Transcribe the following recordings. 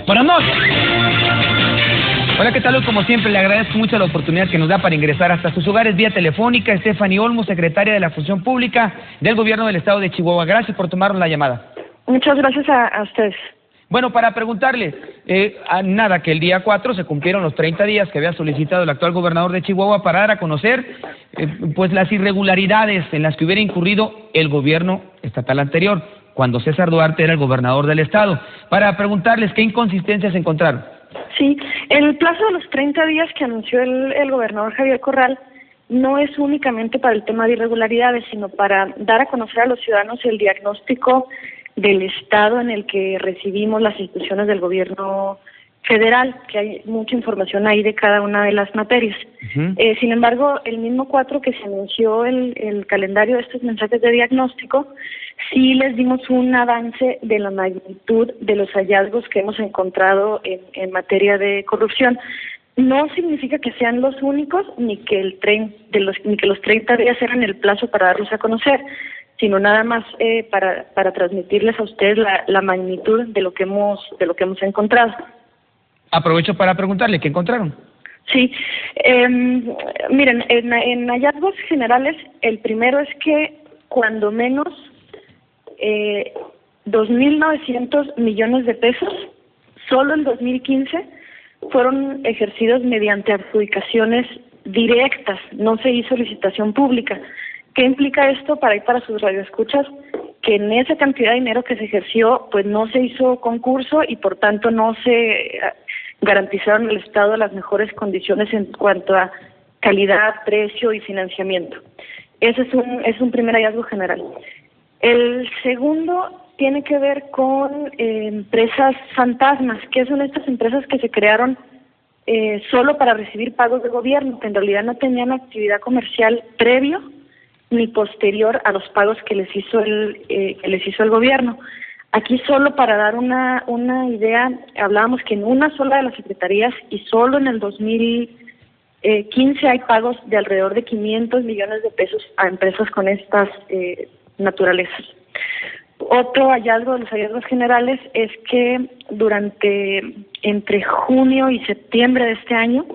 Buenas noches. Hola, ¿qué tal? Hoy, como siempre, le agradezco mucho la oportunidad que nos da para ingresar hasta sus hogares vía telefónica. Stephanie Olmos, secretaria de la Función Pública del Gobierno del Estado de Chihuahua. Gracias por tomarnos la llamada. Muchas gracias a ustedes. Bueno, para preguntarle, nada, que el día 4 se cumplieron los 30 días que había solicitado el actual gobernador de Chihuahua para dar a conocer pues las irregularidades en las que hubiera incurrido el gobierno estatal anterior, cuando César Duarte era el gobernador del estado. Para preguntarles qué inconsistencias encontraron. Sí, el plazo de los 30 días que anunció el gobernador Javier Corral no es únicamente para el tema de irregularidades, sino para dar a conocer a los ciudadanos el diagnóstico del estado en el que recibimos las instituciones del gobierno federal, que hay mucha información ahí de cada una de las materias. Sin embargo, el mismo 4 que se anunció el calendario de estos mensajes de diagnóstico, sí les dimos un avance de la magnitud de los hallazgos que hemos encontrado en materia de corrupción. No significa que sean los únicos, ni que los 30 días eran el plazo para darlos a conocer, sino nada más para transmitirles a ustedes la magnitud de lo que hemos encontrado. Aprovecho para preguntarle, ¿qué encontraron? Sí, miren, en hallazgos generales, el primero es que cuando menos 2.900 millones de pesos, solo en 2015, fueron ejercidos mediante adjudicaciones directas, no se hizo licitación pública. ¿Qué implica esto para sus radioescuchas? Que en esa cantidad de dinero que se ejerció, pues no se hizo concurso y por tanto no se garantizaron al Estado las mejores condiciones en cuanto a calidad, precio y financiamiento. Ese es un primer hallazgo general. El segundo tiene que ver con empresas fantasmas, que son estas empresas que se crearon solo para recibir pagos de gobierno, que en realidad no tenían actividad comercial previo ni posterior a los pagos que les hizo el gobierno. Aquí, solo para dar una idea, hablábamos que en una sola de las secretarías y solo en el 2015 hay pagos de alrededor de 500 millones de pesos a empresas con estas naturalezas. Otro hallazgo de los hallazgos generales es que entre junio y septiembre de este año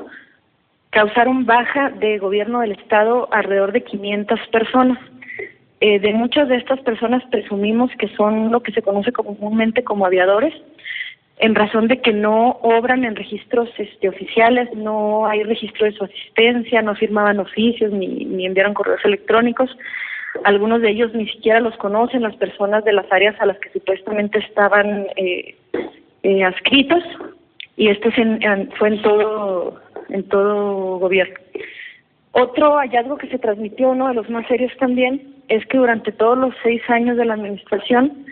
causaron baja de gobierno del estado alrededor de 500 personas. De muchas de estas personas presumimos que son lo que se conoce comúnmente como aviadores, en razón de que no obran en registros oficiales, no hay registro de su asistencia, no firmaban oficios ni enviaron correos electrónicos. Algunos de ellos ni siquiera los conocen las personas de las áreas a las que supuestamente estaban adscritos, y esto fue en todo gobierno. Otro hallazgo que se transmitió, uno de los más serios también, es que durante todos los 6 años de la administración,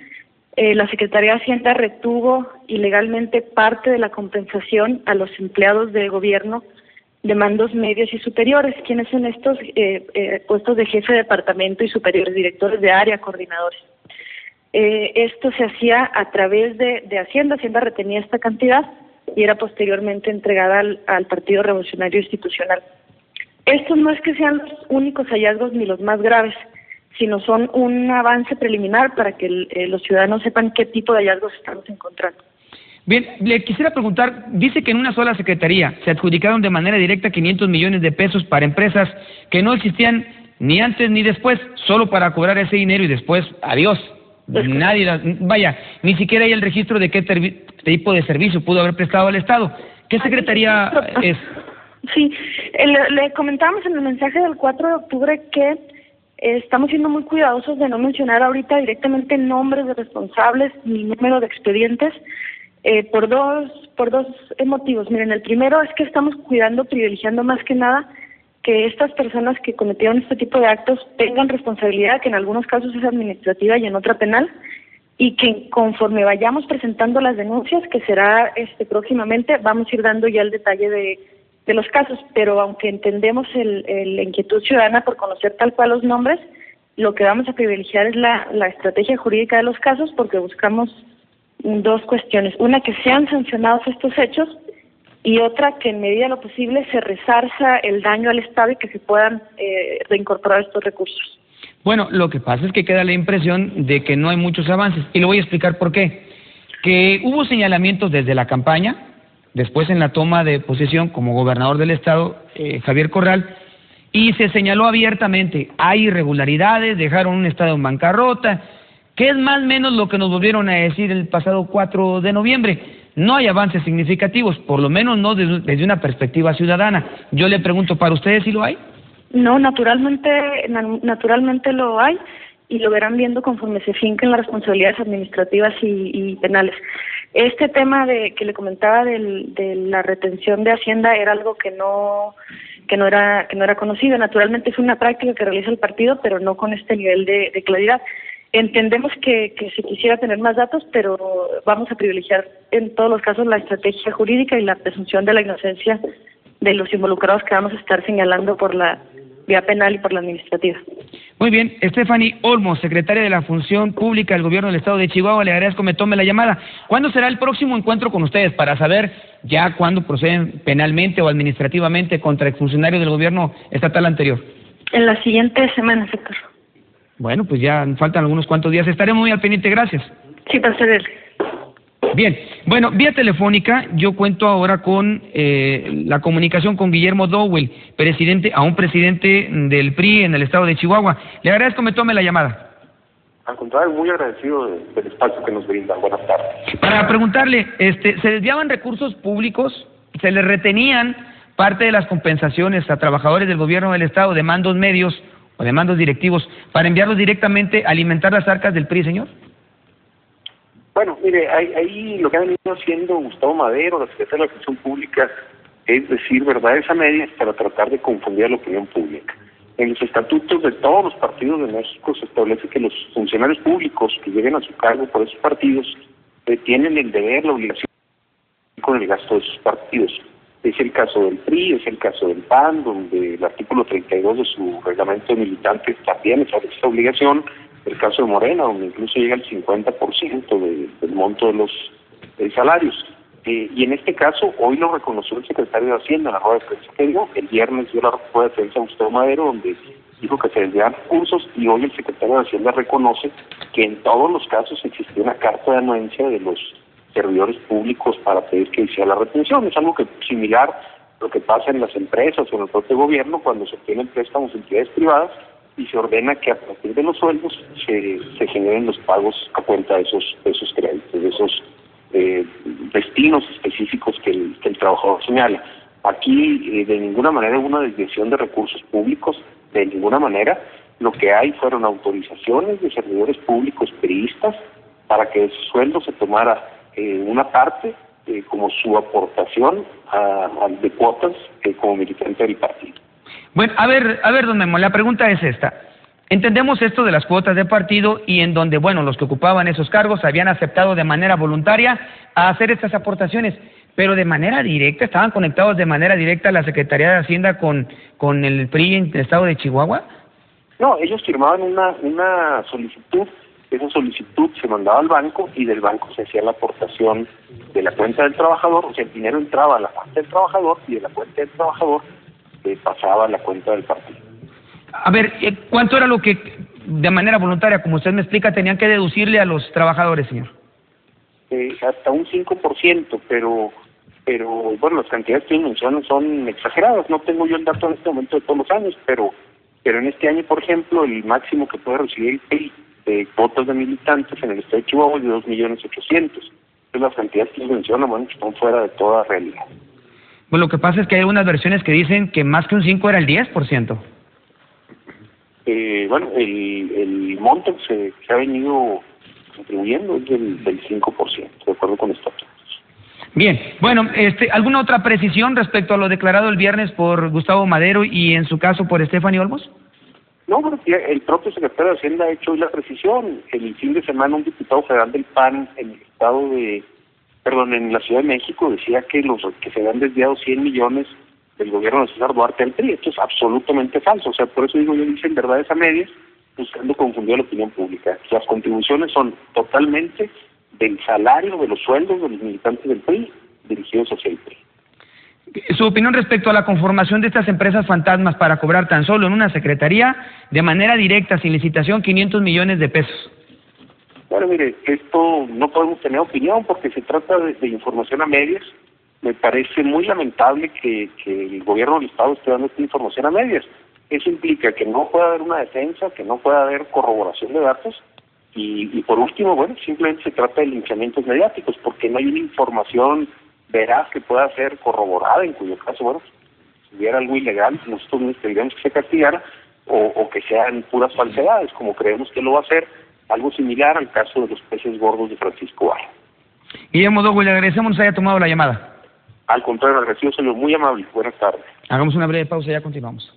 la Secretaría de Hacienda retuvo ilegalmente parte de la compensación a los empleados de gobierno de mandos medios y superiores. ¿Quiénes son estos? Puestos de jefe de departamento y superiores, directores de área, coordinadores. Esto se hacía a través de Hacienda. Hacienda retenía esta cantidad y era posteriormente entregada al Partido Revolucionario Institucional. Estos no es que sean los únicos hallazgos ni los más graves, sino son un avance preliminar para que los ciudadanos sepan qué tipo de hallazgos estamos encontrando. Bien, le quisiera preguntar, dice que en una sola secretaría se adjudicaron de manera directa 500 millones de pesos para empresas que no existían ni antes ni después, solo para cobrar ese dinero y después, adiós. Ni siquiera hay el registro de qué tipo de servicio pudo haber prestado al Estado. ¿Qué secretaría es? Sí, le comentábamos en el mensaje del 4 de octubre que estamos siendo muy cuidadosos de no mencionar ahorita directamente nombres de responsables ni número de expedientes, por dos motivos. Miren, el primero es que estamos privilegiando más que nada que estas personas que cometieron este tipo de actos tengan responsabilidad, que en algunos casos es administrativa y en otra penal, y que conforme vayamos presentando las denuncias, que será próximamente, vamos a ir dando ya el detalle de los casos. Pero aunque entendemos la inquietud ciudadana por conocer tal cual los nombres, lo que vamos a privilegiar es la estrategia jurídica de los casos, porque buscamos 2 cuestiones: una, que sean sancionados estos hechos, y otra, que en medida de lo posible se resarza el daño al Estado y que se puedan reincorporar estos recursos. Bueno, lo que pasa es que queda la impresión de que no hay muchos avances, y le voy a explicar por qué. que hubo señalamientos desde la campaña, después en la toma de posesión como gobernador del estado, Javier Corral, y se señaló abiertamente, hay irregularidades, dejaron un estado en bancarrota, que es más o menos lo que nos volvieron a decir el pasado 4 de noviembre. No hay avances significativos, por lo menos no desde una perspectiva ciudadana. Yo le pregunto, ¿para ustedes sí lo hay? No, naturalmente lo hay, y lo verán viendo conforme se finquen las responsabilidades administrativas y penales. Este tema que le comentaba de la retención de Hacienda era algo que no era conocido. Naturalmente es una práctica que realiza el partido, pero no con este nivel de claridad. Entendemos que se quisiera tener más datos, pero vamos a privilegiar en todos los casos la estrategia jurídica y la presunción de la inocencia de los involucrados que vamos a estar señalando por la vía penal y por la administrativa. Muy bien, Stephanie Olmos, secretaria de la Función Pública del Gobierno del Estado de Chihuahua, le agradezco me tome la llamada. ¿Cuándo será el próximo encuentro con ustedes para saber ya cuándo proceden penalmente o administrativamente contra exfuncionarios del gobierno estatal anterior? En la siguiente semana, sector. Bueno, pues ya faltan algunos cuantos días. Estaremos muy al pendiente, gracias. Sí, para servirle. Bien, bueno, vía telefónica yo cuento ahora con la comunicación con Guillermo Dowell, presidente del PRI en el estado de Chihuahua. Le agradezco me tome la llamada. Al contrario, muy agradecido del espacio que nos brinda. Buenas tardes. Para preguntarle, ¿se desviaban recursos públicos? ¿Se les retenían parte de las compensaciones a trabajadores del gobierno del estado de mandos medios o de mandos directivos para enviarlos directamente a alimentar las arcas del PRI, señor? Bueno, mire, ahí lo que ha venido haciendo Gustavo Madero, la Secretaría de la Función Pública, es decir verdades a medias para tratar de confundir a la opinión pública. En los estatutos de todos los partidos de México se establece que los funcionarios públicos que lleguen a su cargo por esos partidos tienen el deber, la obligación con el gasto de sus partidos. Es el caso del PRI, es el caso del PAN, donde el artículo 32 de su reglamento de militantes también establece esta obligación. El caso de Morena, donde incluso llega el 50% del monto de los salarios. Y en este caso, hoy lo reconoció el secretario de Hacienda en la rueda de prensa que dio. El viernes dio la rueda de prensa a Gustavo Madero, donde dijo que se desviaban recursos, y hoy el secretario de Hacienda reconoce que en todos los casos existía una carta de anuencia de los servidores públicos para pedir que hiciera la retención. Es algo que similar a lo que pasa en las empresas o en el propio gobierno cuando se obtienen préstamos de entidades privadas y se ordena que a partir de los sueldos se generen los pagos a cuenta de esos créditos, de esos destinos específicos que el trabajador señala. Aquí de ninguna manera hubo una desviación de recursos públicos, de ninguna manera. Lo que hay fueron autorizaciones de servidores públicos priistas para que de sus sueldos se tomara una parte como su aportación de cuotas como militante del partido. Bueno, a ver, don Memo, la pregunta es esta. Entendemos esto de las cuotas de partido y en donde, bueno, los que ocupaban esos cargos habían aceptado de manera voluntaria a hacer estas aportaciones, pero de manera directa, estaban conectados de manera directa a la Secretaría de Hacienda con el PRI en el estado de Chihuahua. No, ellos firmaban una solicitud, esa solicitud se mandaba al banco y del banco se hacía la aportación de la cuenta del trabajador, o sea, el dinero entraba a la cuenta del trabajador y de la cuenta del trabajador pasaba a la cuenta del partido. A ver, ¿cuánto era lo que de manera voluntaria, como usted me explica, tenían que deducirle a los trabajadores, señor? Hasta un 5%, pero bueno, las cantidades que mencionan son exageradas. No tengo yo el dato en este momento de todos los años, pero en este año, por ejemplo, el máximo que puede recibir el PRI de cuotas de militantes en el estado de Chihuahua es de 2.800.000. Entonces las cantidades que mencionan, bueno, están fuera de toda realidad. Pues lo que pasa es que hay unas versiones que dicen que más que un 5 era el 10%. Bueno, el monto que se ha venido contribuyendo es del 5%, de acuerdo con estatutos. Bien, bueno, ¿alguna otra precisión respecto a lo declarado el viernes por Gustavo Madero y en su caso por Stephanie Olmos? No, porque el propio secretario de Hacienda ha hecho hoy la precisión. El fin de semana un diputado federal del PAN en la Ciudad de México decía que se habían desviado 100 millones del gobierno de César Duarte al PRI. Esto es absolutamente falso. O sea, por eso digo, yo dicen verdades a medias, buscando confundir a la opinión pública. Las contribuciones son totalmente del salario, de los sueldos de los militantes del PRI dirigidos hacia el PRI. Su opinión respecto a la conformación de estas empresas fantasmas para cobrar tan solo en una secretaría, de manera directa, sin licitación, 500 millones de pesos. Bueno, mire, esto no podemos tener opinión porque se trata de información a medias. Me parece muy lamentable que el gobierno del Estado esté dando esta información a medias. Eso implica que no pueda haber una defensa, que no pueda haber corroboración de datos y por último, bueno, simplemente se trata de linchamientos mediáticos porque no hay una información veraz que pueda ser corroborada, en cuyo caso, bueno, si hubiera algo ilegal, nosotros tendríamos que se castigara o que sean puras falsedades, como creemos que lo va a hacer, algo similar al caso de los peces gordos de Francisco Valle. Guillermo Dogo, le agradecemos que haya tomado la llamada. Al contrario, agradecido, señor, muy amable. Buenas tardes. Hagamos una breve pausa y ya continuamos.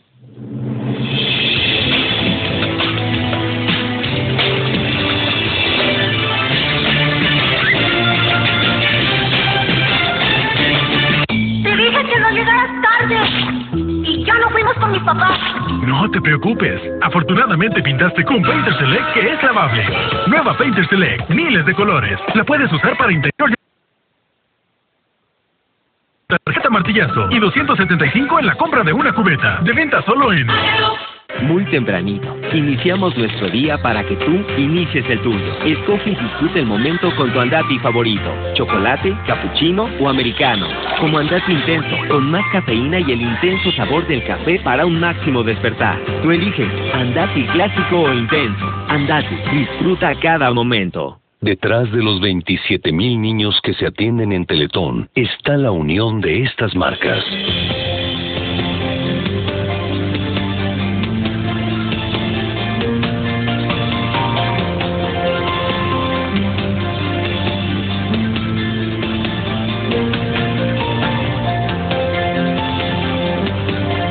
Te dije que no llegaras tarde y ya no fuimos con mis papás. No te preocupes. Afortunadamente pintaste con Painter Select, que es lavable. Nueva Painter Select, miles de colores. La puedes usar para interior. Tarjeta martillazo y 275 en la compra de una cubeta. De venta solo en... Muy tempranito, iniciamos nuestro día para que tú inicies el tuyo. Escoge y disfruta el momento con tu Andati favorito. Chocolate, cappuccino o americano. Como Andati Intenso, con más cafeína y el intenso sabor del café para un máximo despertar. Tú eliges Andati clásico o intenso. Andati, disfruta cada momento. Detrás de los 27,000 niños que se atienden en Teletón está la unión de estas marcas.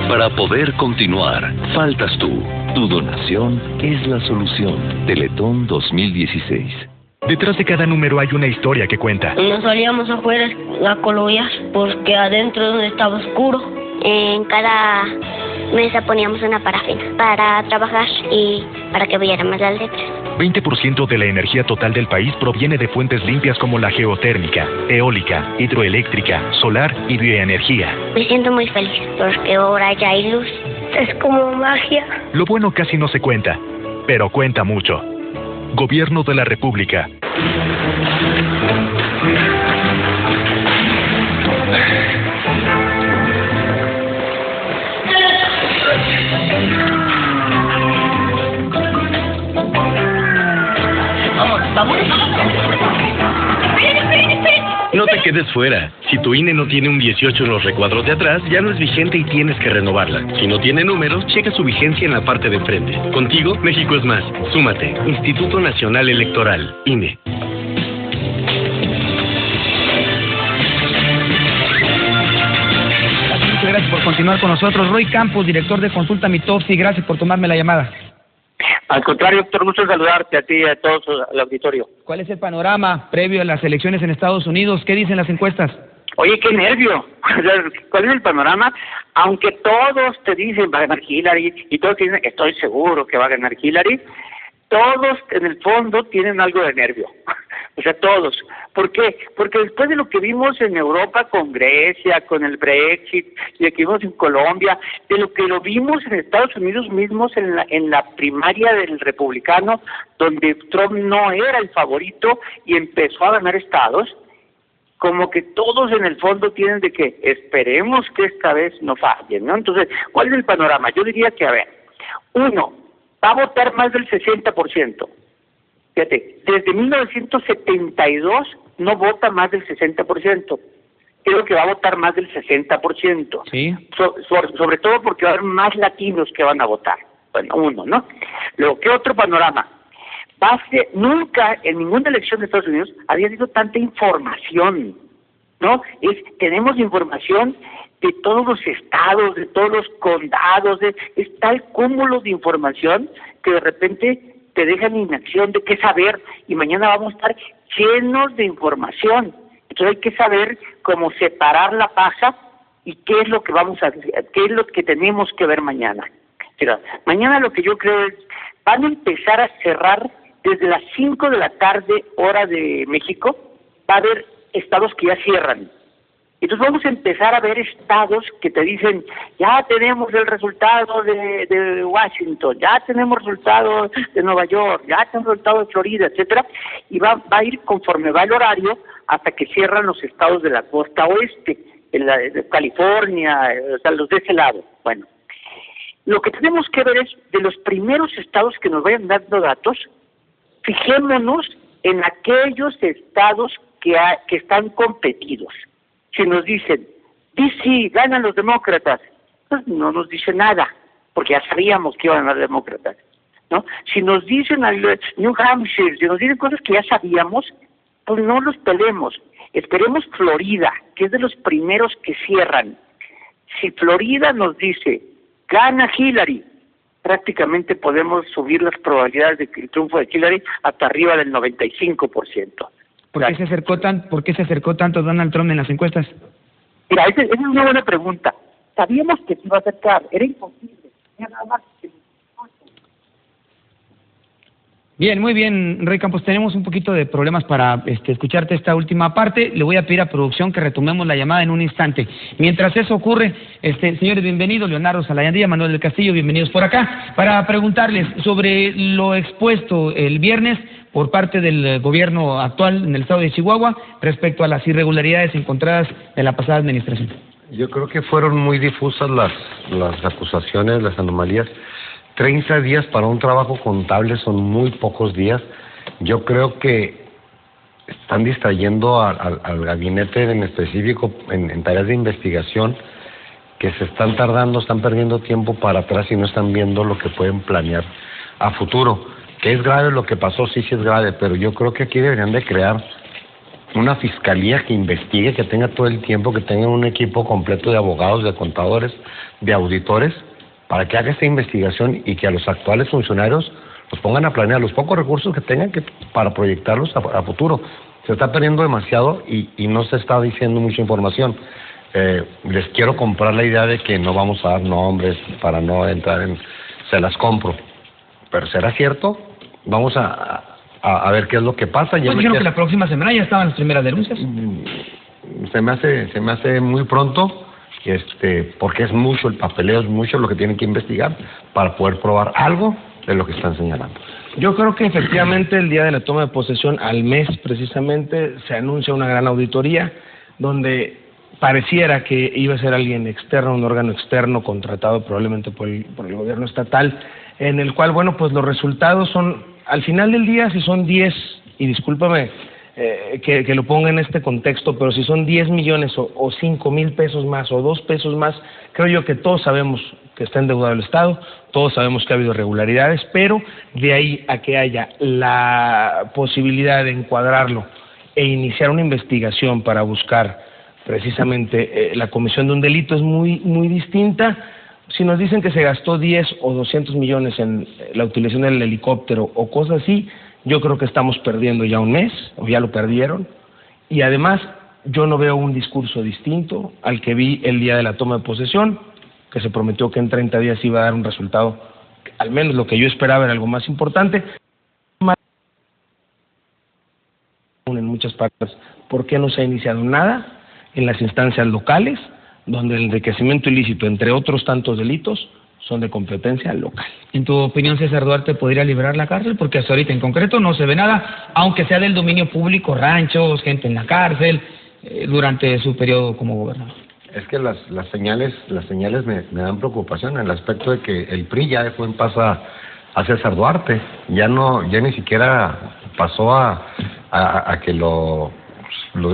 Para poder continuar, faltas tú. Tu donación es la solución. Teletón 2016. Detrás de cada número hay una historia que cuenta. Nos salíamos afuera a columpiar porque adentro estaba oscuro. En cada mesa poníamos una parafina para trabajar y para que viéramos las letras. 20% de la energía total del país proviene de fuentes limpias como la geotérmica, eólica, hidroeléctrica, solar y bioenergía. Me siento muy feliz porque ahora ya hay luz. Es como magia. Lo bueno casi no se cuenta, pero cuenta mucho. Gobierno de la República. Vamos. No te quedes fuera. Si tu INE no tiene un 18 en los recuadros de atrás, ya no es vigente y tienes que renovarla. Si no tiene números, checa su vigencia en la parte de enfrente. Contigo, México es más. Súmate. Instituto Nacional Electoral, INE. Muchas gracias por continuar con nosotros. Roy Campos, director de Consulta Mitofsky, gracias por tomarme la llamada. Al contrario, Héctor, gusto saludarte a ti y a todos el auditorio. ¿Cuál es el panorama previo a las elecciones en Estados Unidos? ¿Qué dicen las encuestas? Oye, qué nervio. ¿Cuál es el panorama? Aunque todos te dicen va a ganar Hillary y todos te dicen estoy seguro que va a ganar Hillary, todos en el fondo tienen algo de nervio. O sea, todos. ¿Por qué? Porque después de lo que vimos en Europa con Grecia, con el Brexit, y lo que vimos en Colombia, de lo que lo vimos en Estados Unidos mismos en la primaria del republicano, donde Trump no era el favorito y empezó a ganar estados, como que todos en el fondo tienen de que esperemos que esta vez no fallen, ¿no? Entonces, ¿cuál es el panorama? Yo diría que, a ver, uno, va a votar más del 60%. Fíjate, desde 1972 no vota más del 60%. Creo que va a votar más del 60%. Sí. Sobre todo porque va a haber más latinos que van a votar. Bueno, uno, ¿no? Luego, ¿qué otro panorama? Nunca en ninguna elección de Estados Unidos había habido tanta información, ¿no? Tenemos información de todos los estados, de todos los condados, es tal cúmulo de información que de repente te dejan inacción de qué saber y mañana vamos a estar llenos de información. Entonces hay que saber cómo separar la paja y qué es lo que qué es lo que tenemos que ver mañana. Pero mañana lo que yo creo es van a empezar a cerrar desde las 5 de la tarde hora de México. Va a haber estados que ya cierran Entonces vamos a empezar a ver estados que te dicen, ya tenemos el resultado de Washington, ya tenemos resultado de Nueva York, ya tenemos resultado de Florida, etcétera, y va a ir conforme va el horario hasta que cierran los estados de la costa oeste, de California, o sea, los de ese lado. Bueno, lo que tenemos que ver es, de los primeros estados que nos vayan dando datos, fijémonos en aquellos estados que están competidos. Si nos dicen, DC, ganan los demócratas, pues no nos dice nada, porque ya sabíamos que iban a ganar demócratas, ¿no? Si nos dicen New Hampshire, si nos dicen cosas que ya sabíamos, pues no los pelemos. Esperemos Florida, que es de los primeros que cierran. Si Florida nos dice, gana Hillary, prácticamente podemos subir las probabilidades de que el triunfo de Hillary hasta arriba del 95%. ¿Por qué se acercó tanto Donald Trump en las encuestas? Mira, esa es una buena pregunta. Sabíamos que se iba a acercar, era imposible. Nada más que... Bien, muy bien, Rey Campos. Tenemos un poquito de problemas para escucharte esta última parte. Le voy a pedir a producción que retomemos la llamada en un instante. Mientras eso ocurre, señores, bienvenidos, Leonardo Salayandía, Manuel del Castillo, bienvenidos por acá, para preguntarles sobre lo expuesto el viernes por parte del gobierno actual en el estado de Chihuahua respecto a las irregularidades encontradas en la pasada administración. Yo creo que fueron muy difusas las acusaciones, las anomalías. 30 días para un trabajo contable son muy pocos días. Yo creo que están distrayendo al gabinete en específico en tareas de investigación, que se están tardando, están perdiendo tiempo para atrás y no están viendo lo que pueden planear a futuro. Que es grave lo que pasó, sí es grave, pero yo creo que aquí deberían de crear una fiscalía que investigue, que tenga todo el tiempo, que tenga un equipo completo de abogados, de contadores, de auditores, para que haga esta investigación y que a los actuales funcionarios los pongan a planear los pocos recursos que tengan para proyectarlos a futuro. Se está perdiendo demasiado y no se está diciendo mucha información. Les quiero comprar la idea de que no vamos a dar nombres para no entrar en... Se las compro. Pero ¿será cierto? Vamos a ver qué es lo que pasa. Pues dijeron que la próxima semana ya estaban las primeras denuncias. Se me hace muy pronto, porque es mucho el papeleo, es mucho lo que tienen que investigar para poder probar algo de lo que están señalando. Yo creo que efectivamente el día de la toma de posesión, al mes precisamente, se anuncia una gran auditoría donde pareciera que iba a ser alguien externo, un órgano externo contratado probablemente por el gobierno estatal, en el cual, bueno, pues los resultados son, al final del día, si son 10, y discúlpame que lo ponga en este contexto, pero si son 10 millones o 5,000 pesos más o 2 pesos más, creo yo que todos sabemos que está endeudado el Estado, todos sabemos que ha habido irregularidades, pero de ahí a que haya la posibilidad de encuadrarlo e iniciar una investigación para buscar precisamente la comisión de un delito es muy, muy distinta. Si nos dicen que se gastó 10 o 200 millones en la utilización del helicóptero o cosas así, yo creo que estamos perdiendo ya un mes, o ya lo perdieron, y además yo no veo un discurso distinto al que vi el día de la toma de posesión, que se prometió que en 30 días iba a dar un resultado, al menos lo que yo esperaba era algo más importante. En muchas partes, ¿por qué no se ha iniciado nada en las instancias locales, donde el enriquecimiento ilícito, entre otros tantos delitos, son de competencia local? En tu opinión, César Duarte podría liberar la cárcel, porque hasta ahorita en concreto no se ve nada, aunque sea del dominio público, ranchos, gente en la cárcel, durante su periodo como gobernador. Es que las señales me dan preocupación en el aspecto de que el PRI ya dejó en paz a César Duarte, ya ni siquiera pasó a que lo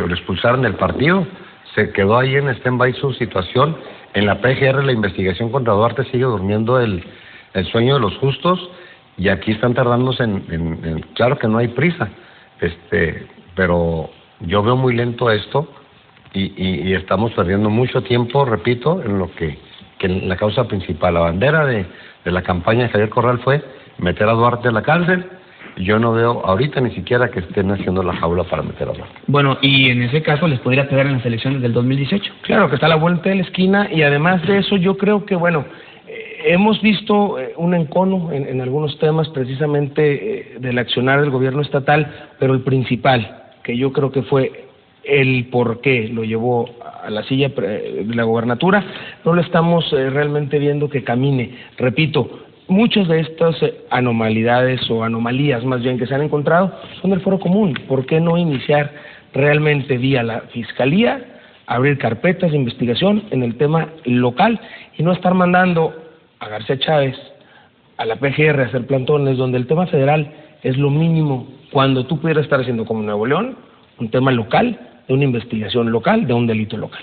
expulsaran del partido, se quedó ahí en stand-by su situación. En la PGR la investigación contra Duarte sigue durmiendo el sueño de los justos, y aquí están tardándose en claro que no hay prisa, pero yo veo muy lento esto y estamos perdiendo mucho tiempo, repito, en lo que en la causa principal. La bandera de la campaña de Javier Corral fue meter a Duarte a la cárcel. Yo no veo ahorita ni siquiera que estén haciendo la jaula para meter a Duarte. Bueno, y en ese caso les podría pegar en las elecciones del 2018. Claro, que está a la vuelta de la esquina, y además de eso yo creo que, bueno, hemos visto un encono en algunos temas precisamente del accionar del gobierno estatal, pero el principal, que yo creo que fue el por qué lo llevó a la silla de la gobernatura, no lo estamos realmente viendo que camine. Repito, muchas de estas anomalidades o anomalías más bien que se han encontrado son del foro común. ¿Por qué no iniciar realmente vía la Fiscalía, abrir carpetas de investigación en el tema local y no estar mandando a García Chávez, a la PGR a hacer plantones, donde el tema federal es lo mínimo, cuando tú pudieras estar haciendo como Nuevo León un tema local, de una investigación local, de un delito local?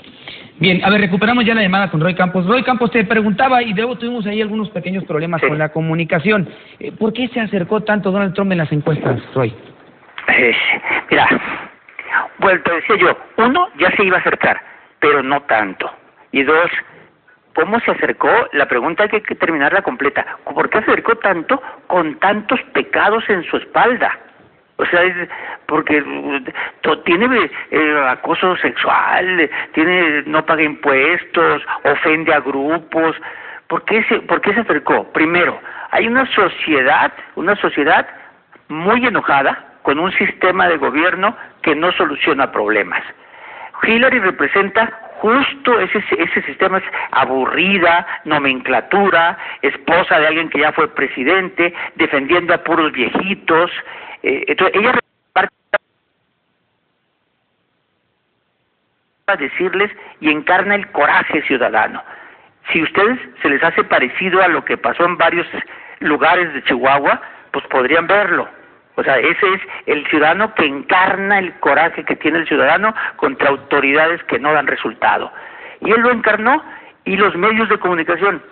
Bien, a ver, recuperamos ya la llamada con Roy Campos. Roy Campos, te preguntaba, y luego tuvimos ahí algunos pequeños problemas con la comunicación. ¿Por qué se acercó tanto Donald Trump en las encuestas, Roy? Mira, bueno, te decía yo, uno, ya se iba a acercar, pero no tanto. Y dos, ¿cómo se acercó? La pregunta hay que terminarla completa. ¿Por qué se acercó tanto con tantos pecados en su espalda? O sea, porque tiene acoso sexual, no paga impuestos, ofende a grupos. ¿Por qué se acercó? Primero, hay una sociedad muy enojada con un sistema de gobierno que no soluciona problemas. Hillary representa justo ese sistema, es aburrida, nomenclatura, esposa de alguien que ya fue presidente, defendiendo a puros viejitos. Entonces ella a decirles y encarna el coraje ciudadano. Si a ustedes se les hace parecido a lo que pasó en varios lugares de Chihuahua, pues podrían verlo. O sea, ese es el ciudadano que encarna el coraje que tiene el ciudadano contra autoridades que no dan resultado. Y él lo encarnó, y los medios de comunicación.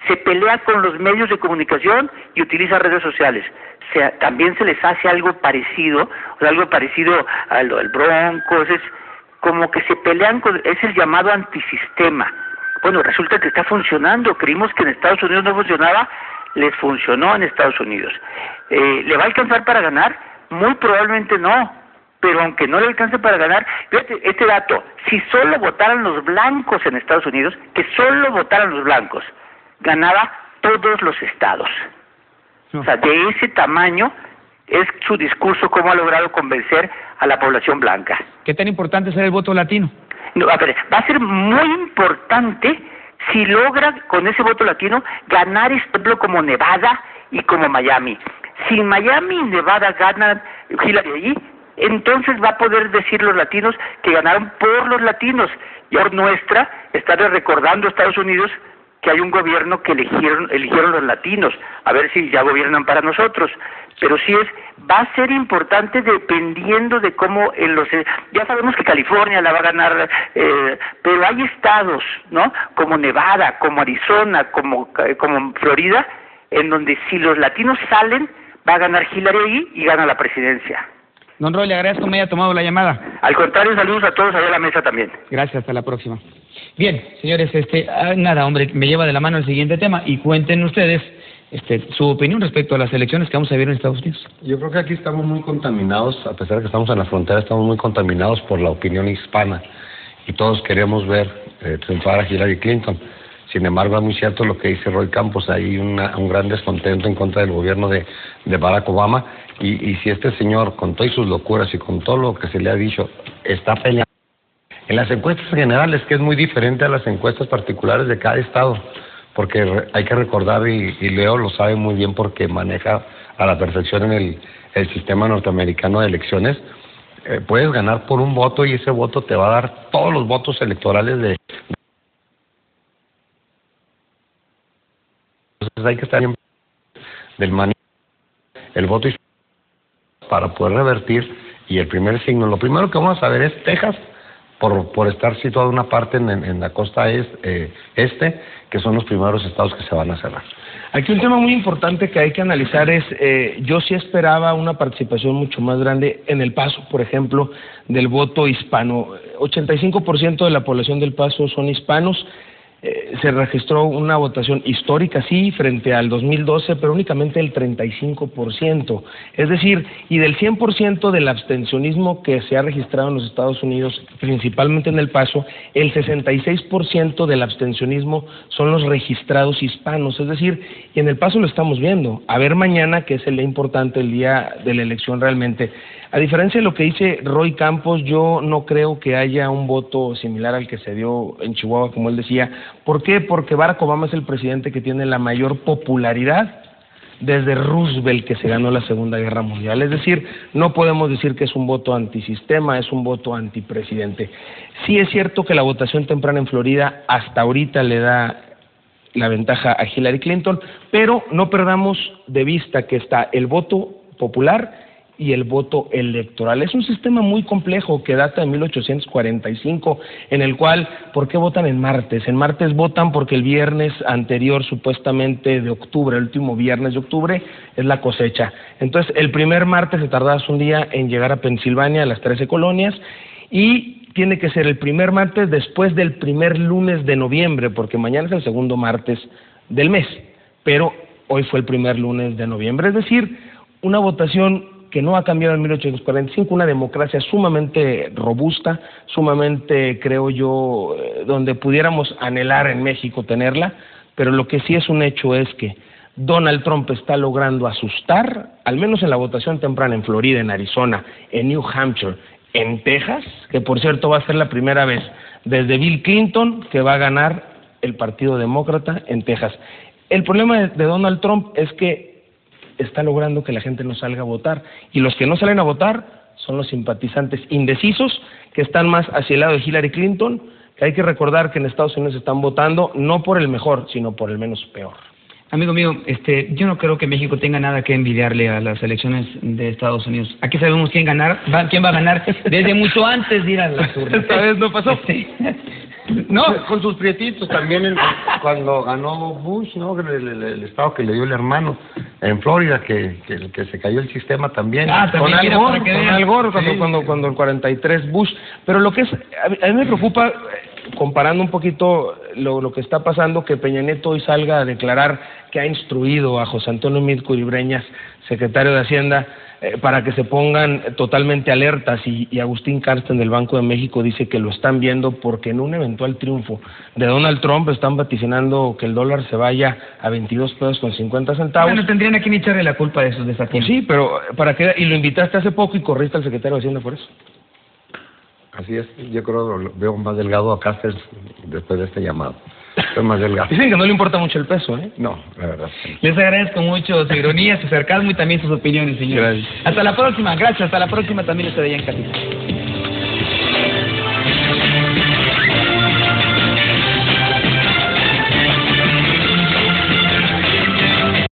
Se pelea con los medios de comunicación y utiliza redes sociales. También se les hace algo parecido, o sea, algo parecido a lo del Broncos, es como que se pelean es el llamado antisistema. Bueno, resulta que está funcionando. Creímos que en Estados Unidos no funcionaba, les funcionó en Estados Unidos. ¿Le va a alcanzar para ganar? Muy probablemente no, pero aunque no le alcance para ganar, fíjate este dato, si solo votaran los blancos en Estados Unidos, que solo votaran los blancos, ganaba todos los estados. O sea, de ese tamaño es su discurso, cómo ha logrado convencer a la población blanca. ¿Qué tan importante es el voto latino? No, a ver, va a ser muy importante si logra con ese voto latino ganar ejemplo como Nevada y como Miami. Si Miami y Nevada ganan Hillary allí, entonces va a poder decir los latinos que ganaron por los latinos. Y ahora nuestra está recordando a Estados Unidos que hay un gobierno que eligieron los latinos, a ver si ya gobiernan para nosotros. Pero sí va a ser importante dependiendo de cómo ya sabemos que California la va a ganar, pero hay estados, ¿no? Como Nevada, como Arizona, como Florida, en donde si los latinos salen, va a ganar Hillary ahí y gana la presidencia. Don Roy, le agradezco que me haya tomado la llamada. Al contrario, saludos a todos allá a la mesa también. Gracias, hasta la próxima. Bien, señores, nada, hombre, me lleva de la mano el siguiente tema y cuenten ustedes su opinión respecto a las elecciones que vamos a ver en Estados Unidos. Yo creo que aquí estamos muy contaminados, a pesar de que estamos en la frontera, estamos muy contaminados por la opinión hispana y todos queremos ver triunfar a Hillary Clinton. Sin embargo, es muy cierto lo que dice Roy Campos, hay un gran descontento en contra del gobierno de Barack Obama, y si este señor, con todas sus locuras y con todo lo que se le ha dicho, está peleando en las encuestas generales, que es muy diferente a las encuestas particulares de cada estado, porque hay que recordar, y Leo lo sabe muy bien porque maneja a la perfección en el sistema norteamericano de elecciones, puedes ganar por un voto y ese voto te va a dar todos los votos electorales de... Entonces hay que estar en del manejo el voto para poder revertir. Y el primer signo, lo primero que vamos a ver es Texas, por estar situado una parte en la costa este, que son los primeros estados que se van a cerrar. Aquí un tema muy importante que hay que analizar es, yo sí esperaba una participación mucho más grande en El Paso, por ejemplo, del voto hispano. 85% de la población del Paso son hispanos. Se registró una votación histórica, sí, frente al 2012, pero únicamente el 35%. Es decir, y del 100% del abstencionismo que se ha registrado en los Estados Unidos, principalmente en El Paso, el 66% del abstencionismo son los registrados hispanos. Es decir, y en El Paso lo estamos viendo. A ver mañana, que es el día importante, el día de la elección realmente. A diferencia de lo que dice Roy Campos, yo no creo que haya un voto similar al que se dio en Chihuahua, como él decía. ¿Por qué? Porque Barack Obama es el presidente que tiene la mayor popularidad desde Roosevelt, que se ganó la Segunda Guerra Mundial. Es decir, no podemos decir que es un voto antisistema, es un voto antipresidente. Sí es cierto que la votación temprana en Florida hasta ahorita le da la ventaja a Hillary Clinton, pero no perdamos de vista que está el voto popular y el voto electoral. Es un sistema muy complejo que data de 1845, en el cual, ¿por qué votan en martes? En martes votan porque el viernes anterior, supuestamente de octubre, el último viernes de octubre, es la cosecha. Entonces, el primer martes se tardabas un día en llegar a Pensilvania, a las 13 colonias, y tiene que ser el primer martes después del primer lunes de noviembre, porque mañana es el segundo martes del mes, pero hoy fue el primer lunes de noviembre. Es decir, una votación que no ha cambiado en 1845, una democracia sumamente robusta, sumamente, creo yo, donde pudiéramos anhelar en México tenerla, pero lo que sí es un hecho es que Donald Trump está logrando asustar, al menos en la votación temprana en Florida, en Arizona, en New Hampshire, en Texas, que por cierto va a ser la primera vez desde Bill Clinton que va a ganar el Partido Demócrata en Texas. El problema de Donald Trump es que está logrando que la gente no salga a votar, y los que no salen a votar son los simpatizantes indecisos que están más hacia el lado de Hillary Clinton, que hay que recordar que en Estados Unidos están votando no por el mejor, sino por el menos peor. Amigo mío, yo no creo que México tenga nada que envidiarle a las elecciones de Estados Unidos. Aquí sabemos quién va a ganar desde mucho antes de ir a las urnas. Esta vez no pasó. No, con sus prietitos también cuando ganó Bush, ¿no? El estado que le dio el hermano en Florida, que se cayó el sistema también. Con Al Gore, cuando el 43 Bush. Pero lo que es, a mí me preocupa, comparando un poquito lo que está pasando, que Peña Nieto hoy salga a declarar que ha instruido a José Antonio Meade Curibreñas, secretario de Hacienda, para que se pongan totalmente alertas, y Agustín Carsten del Banco de México dice que lo están viendo porque en un eventual triunfo de Donald Trump están vaticinando que el dólar se vaya a 22 pesos con 50 centavos. Bueno, tendrían a quien echarle la culpa de esos desafíos. Sí, pero ¿para qué? Y lo invitaste hace poco y corriste al secretario de Hacienda por eso. Así es, yo creo que lo veo más delgado a Carsten después de este llamado. Estoy más delgado. Dicen que no le importa mucho el peso, ¿eh? No, la verdad. Les agradezco mucho su ironía, su sarcasmo y también sus opiniones, señor. Gracias. Hasta la próxima, gracias. Hasta la próxima también estaré allá en Capitán.